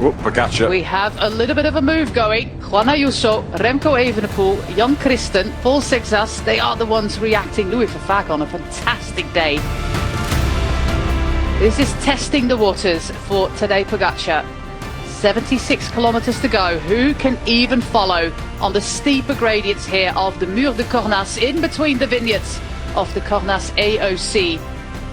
Pogačar. We have a little bit of a move going. Juan Ayuso, Remco Evenepoel, Jan Christen, Paul Sexas, they are the ones reacting. Louis Vervaeke on a fantastic day. This is testing the waters for Tadej Pogačar. 76 kilometers to go. Who can even follow on the steeper gradients here of the Mur de Cornas, in between the vineyards of the Cornas AOC?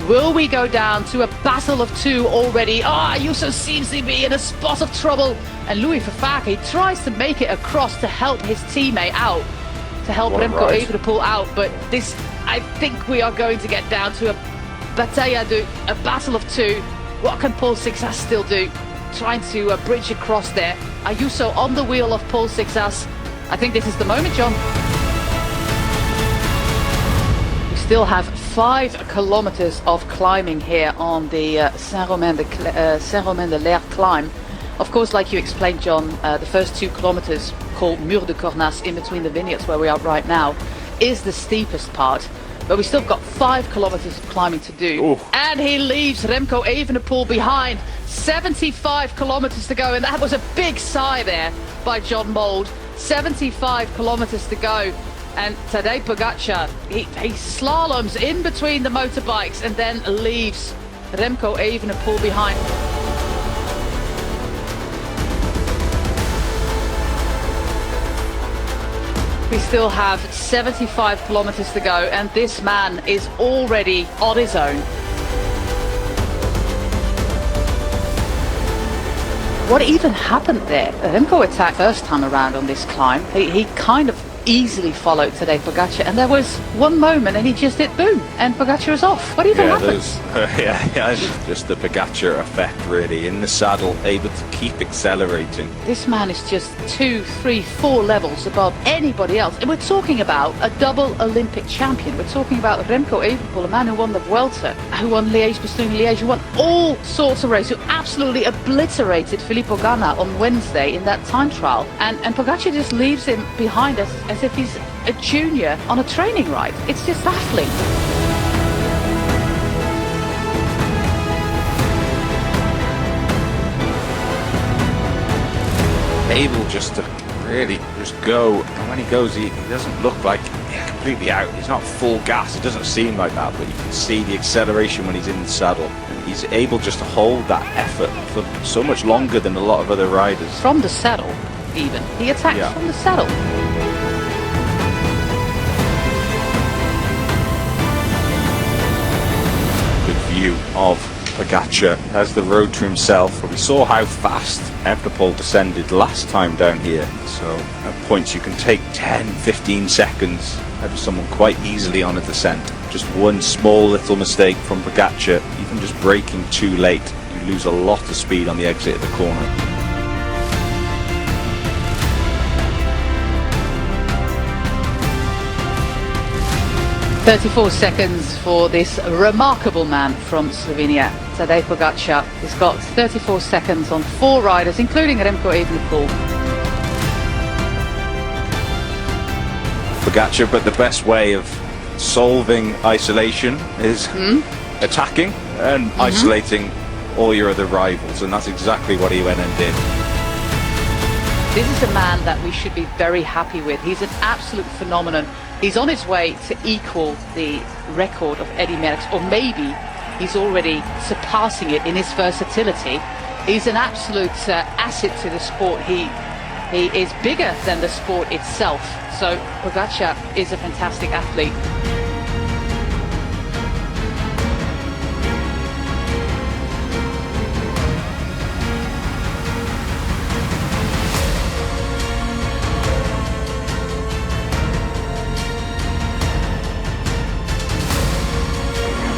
Will we go down to a battle of two already? Ayuso seems to be in a spot of trouble. And Louis Vervaeke tries to make it across to help his teammate out, to help Remco Evenepoel out. But this, I think we are going to get down to a battle of two. What can Paul Sexas still do? Trying to bridge across there. Ayuso on the wheel of Paul Sexas. I think this is the moment, John. We still have 5 kilometers of climbing here on the Saint-Romain-de-l'Air climb. Of course, like you explained, John, the first 2 kilometers, called Mur de Cornas, in between the vineyards where we are right now, is the steepest part. But we still got 5 kilometers of climbing to do. Ooh. And he leaves Remco Evenepoel behind. 75 kilometers to go, and that was a big sigh there by John Mould. 75 kilometers to go, and Tadej Pogačar, he slaloms in between the motorbikes and then leaves Remco Evenepoel behind. We still have 75 kilometers to go, and this man is already on his own. What even happened there? Remco attacked first time around on this climb. He kind of easily followed Tadej Pogačar, and there was one moment and he just hit boom, and Pogačar is off. What even happened? Just the Pogačar effect, really, in the saddle, able to keep accelerating. This man is just 2, 3, 4 levels above anybody else, and we're talking about a double Olympic champion. We're talking about Remco Evenepoel, a man who won the Vuelta, who won Liège-Bastogne-Liège, who won all sorts of races, who absolutely obliterated Filippo Ganna on Wednesday in that time trial, and Pogačar just leaves him behind us as if he's a junior on a training ride. It's just baffling. Able just to really just go, and when he goes, he doesn't look like completely out. He's not full gas. It doesn't seem like that, but you can see the acceleration when he's in the saddle. And he's able just to hold that effort for so much longer than a lot of other riders. From the saddle, even. He attacks from the saddle. View of Pogačar as the road to himself. We saw how fast Evenepoel descended last time down here, so at points you can take 10-15 seconds out of someone quite easily on a descent. Just one small little mistake from Pogačar, even just braking too late, you lose a lot of speed on the exit of the corner. "34 seconds for this remarkable man from Slovenia, Tadej Pogačar. He's got 34 seconds on 4 riders, including Remco Evenepoel. Pogačar, but the best way of solving isolation is attacking and isolating all your other rivals, and that's exactly what he went and did. This is a man that we should be very happy with. He's an absolute phenomenon. He's on his way to equal the record of Eddy Merckx, or maybe he's already surpassing it in his versatility. He's an absolute asset to the sport. He is bigger than the sport itself. So Pogačar is a fantastic athlete.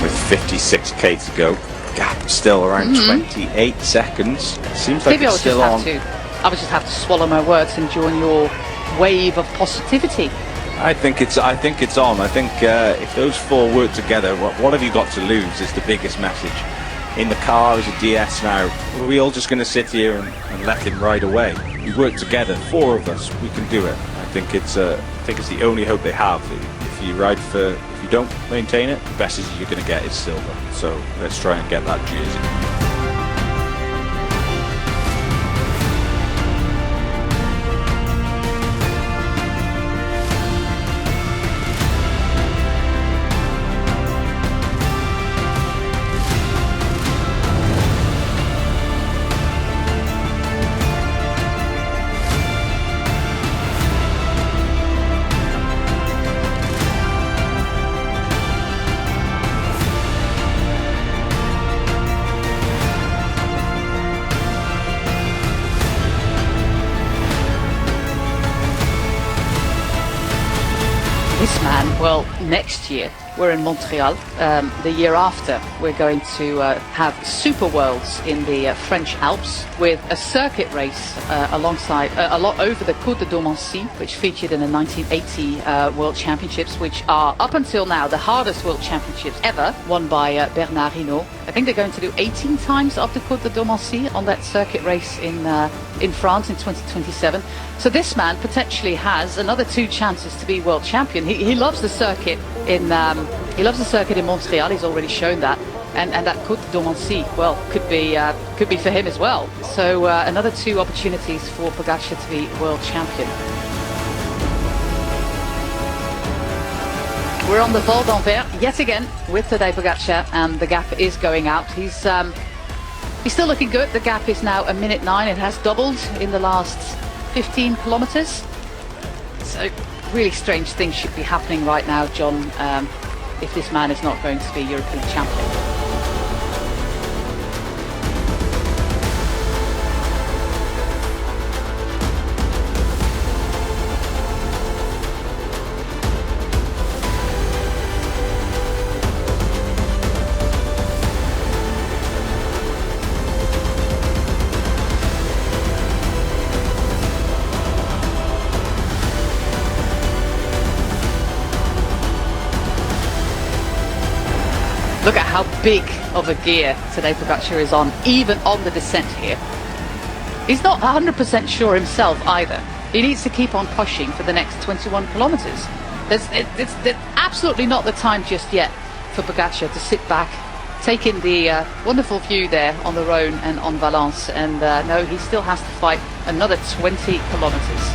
With 56k to go, gap still around 28 seconds. Seems like it's still on. I would just have to swallow my words and join your wave of positivity. I think it's on. I think if those 4 work together, what have you got to lose is the biggest message. In the car as a DS now, are we all just going to sit here and let him ride away? We work together, 4 of us, we can do it. I think it's the only hope they have. If you don't maintain it, the best you're going to get is silver. So let's try and get that jersey. This man, well, next year we're in Montreal. The year after we're going to have Super Worlds in the French Alps with a circuit race alongside a lot over the Côte de Dormancy, which featured in the 1980 World Championships, which are up until now the hardest World Championships ever, won by Bernard Hinault. I think they're going to do 18 times up the Côte de Dormancy on that circuit race in France in 2027. So this man potentially has another 2 chances to be world champion. He loves the circuit in Montreal. He's already shown that, and that Côte de Dormancy, well, could be for him as well. So another 2 opportunities for Pogačar to be world champion. We're on the Val d'Anvers yet again with Tadej Pogačar, and the gap is going out. He's still looking good. The gap is now 1:09. It has doubled in the last 15 kilometers. So really strange things should be happening right now, John, if this man is not going to be European champion. Look at how big of a gear Tadej Pogačar is on, even on the descent here. He's not 100% sure himself either. He needs to keep on pushing for the next 21 kilometers. It's absolutely not the time just yet for Pogačar to sit back, take in the wonderful view there on the Rhone and on Valence, and no, he still has to fight another 20 kilometers.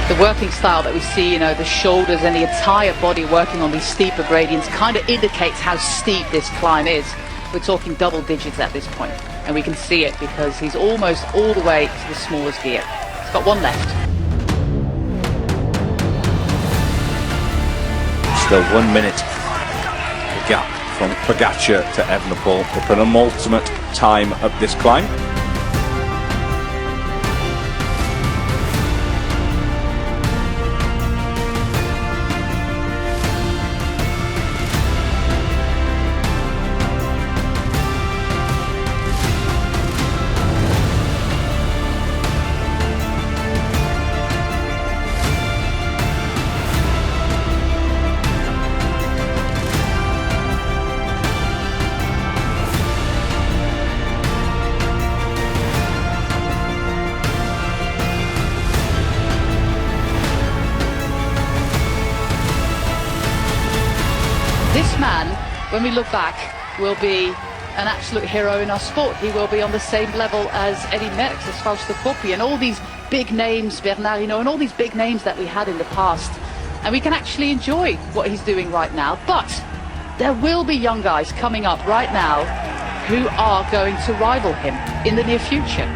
The working style that we see, you know, the shoulders and the entire body working on these steeper gradients kind of indicates how steep this climb is. We're talking double digits at this point, and we can see it because he's almost all the way to the smallest gear. He's got 1 left. Still 1 minute. The gap from Pogačar to Evenepoel, the penultimate time of this climb. This man, when we look back, will be an absolute hero in our sport. He will be on the same level as Eddy Merckx, as Fausto Coppi, and all these big names, Bernard Hinault, and all these big names that we had in the past. And we can actually enjoy what he's doing right now. But there will be young guys coming up right now who are going to rival him in the near future.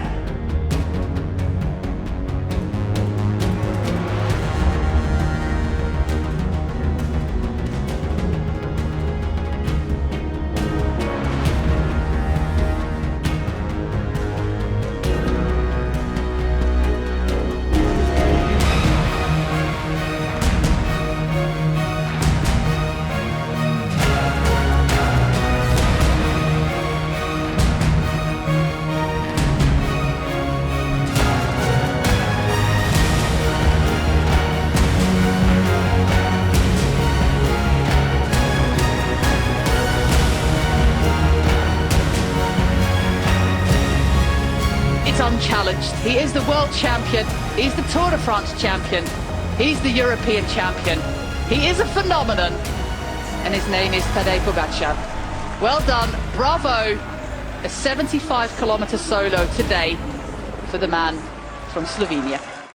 Unchallenged. He is the world champion. He's the Tour de France champion. He's the European champion. He is a phenomenon. And his name is Tadej Pogačar. Well done. Bravo. A 75-kilometer solo today for the man from Slovenia.